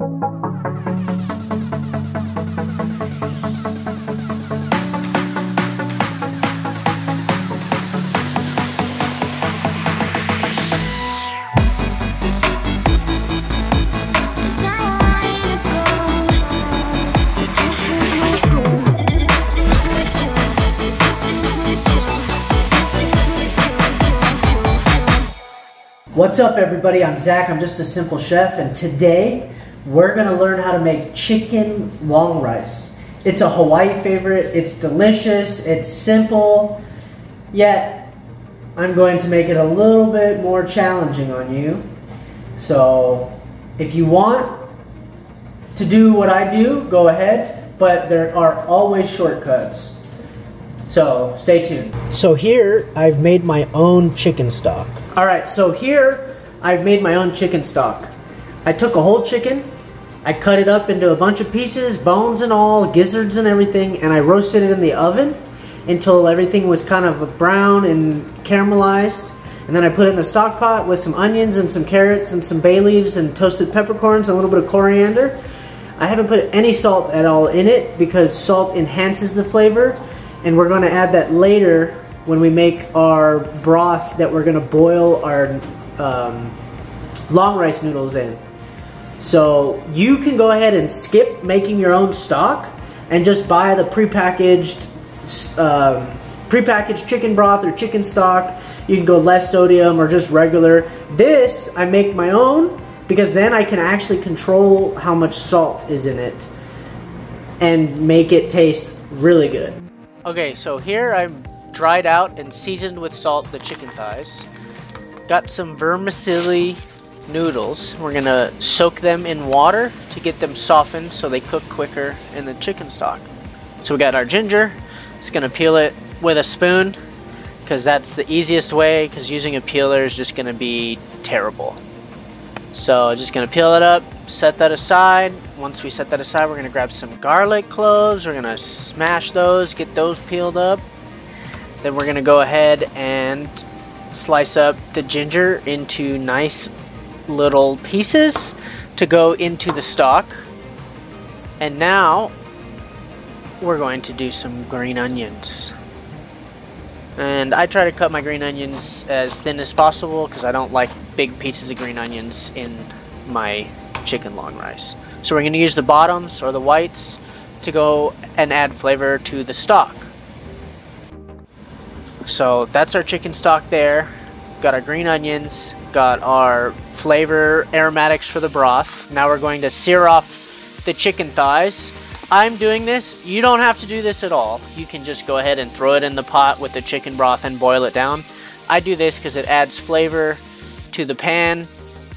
What's up everybody, I'm Zach, I'm just a simple chef, and today we're going to learn how to make chicken long rice. It's a Hawaii favorite, it's delicious, it's simple, yet I'm going to make it a little bit more challenging on you. So if you want to do what I do, go ahead, but there are always shortcuts. So stay tuned. So here I've made my own chicken stock. Alright, so here I've made my own chicken stock. I took a whole chicken, I cut it up into a bunch of pieces, bones and all, gizzards and everything, and I roasted it in the oven until everything was kind of brown and caramelized. And then I put it in the stock pot with some onions and some carrots and some bay leaves and toasted peppercorns and a little bit of coriander. I haven't put any salt at all in it because salt enhances the flavor. And we're going to add that later when we make our broth that we're going to boil our long rice noodles in. So you can go ahead and skip making your own stock and just buy the prepackaged chicken broth or chicken stock. You can go less sodium or just regular. This, I make my own because then I can actually control how much salt is in it and make it taste really good. Okay, so here I've dried out and seasoned with salt the chicken thighs. Got some vermicelli noodles. We're gonna soak them in water to get them softened so they cook quicker in the chicken stock. So we got our ginger. Just gonna peel it with a spoon because that's the easiest way, because using a peeler is just gonna be terrible. So just gonna peel it up, set that aside. Once we set that aside, we're gonna grab some garlic cloves. We're gonna smash those, get those peeled up. Then we're gonna go ahead and slice up the ginger into nice little pieces to go into the stock. And now we're going to do some green onions. And I try to cut my green onions as thin as possible because I don't like big pieces of green onions in my chicken long rice. So we're going to use the bottoms or the whites to go and add flavor to the stock. So that's our chicken stock there. Got our green onions, got our flavor aromatics for the broth. Now we're going to sear off the chicken thighs. I'm doing this. You don't have to do this at all. You can just go ahead and throw it in the pot with the chicken broth and boil it down. I do this because it adds flavor to the pan,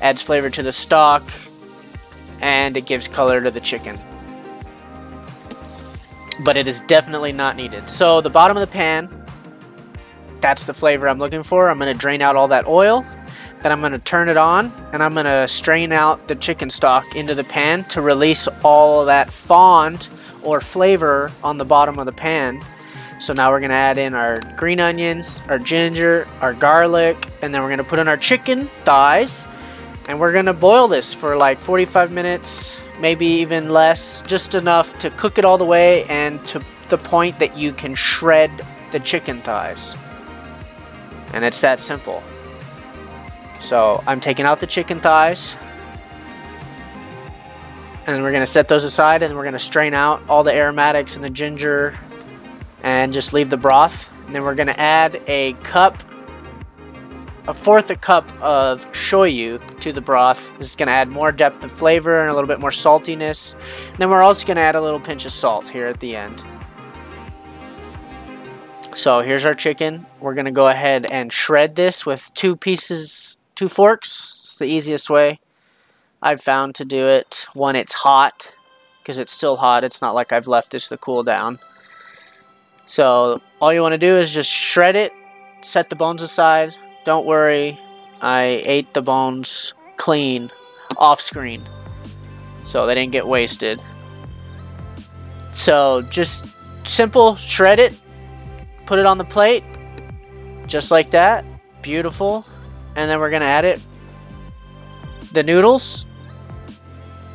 adds flavor to the stock, and it gives color to the chicken. But it is definitely not needed. So the bottom of the pan, that's the flavor I'm looking for. I'm going to drain out all that oil. Then I'm going to turn it on, and I'm going to strain out the chicken stock into the pan to release all of that fond or flavor on the bottom of the pan. So now we're going to add in our green onions, our ginger, our garlic, and then we're going to put in our chicken thighs. And we're going to boil this for like 45 minutes, maybe even less, just enough to cook it all the way and to the point that you can shred the chicken thighs. And it's that simple. So I'm taking out the chicken thighs, and we're going to set those aside, and we're going to strain out all the aromatics and the ginger and just leave the broth. And then we're going to add a fourth a cup of shoyu to the broth. This is going to add more depth of flavor and a little bit more saltiness. And then we're also going to add a little pinch of salt here at the end. So here's our chicken. We're going to go ahead and shred this with two forks. It's the easiest way I've found to do it when it's hot, because it's still hot. It's not like I've left this to cool down. So all you want to do is just shred it, set the bones aside. Don't worry, I ate the bones clean off screen, so they didn't get wasted. So just simple, shred it, put it on the plate, just like that. Beautiful. And then we're gonna add the noodles,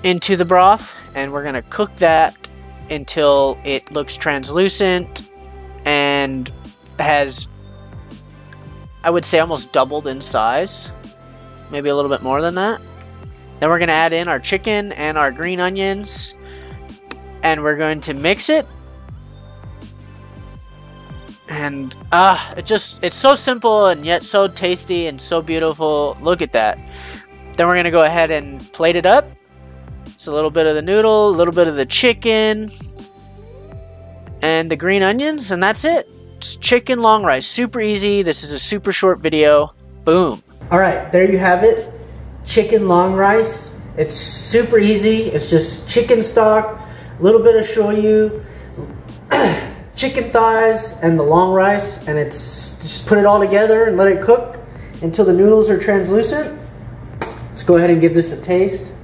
into the broth, and we're gonna cook that until it looks translucent and has, I would say, almost doubled in size, maybe a little bit more than that. Then we're gonna add in our chicken and our green onions, and we're going to mix it. And it's so simple and yet so tasty and so beautiful. Look at that. Then we're gonna go ahead and plate it up. It's a little bit of the noodle, a little bit of the chicken, and the green onions, and that's it. It's chicken long rice, super easy. This is a super short video. Boom. All right, there you have it. Chicken long rice. It's super easy. It's just chicken stock, a little bit of shoyu, chicken thighs, and the long rice, and it's just put it all together and let it cook until the noodles are translucent. Let's go ahead and give this a taste.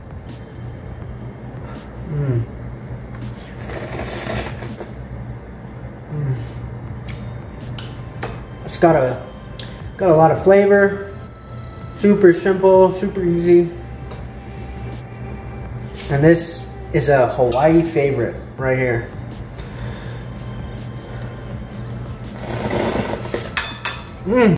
It's got a lot of flavor. Super simple, super easy. And this is a Hawaii favorite right here.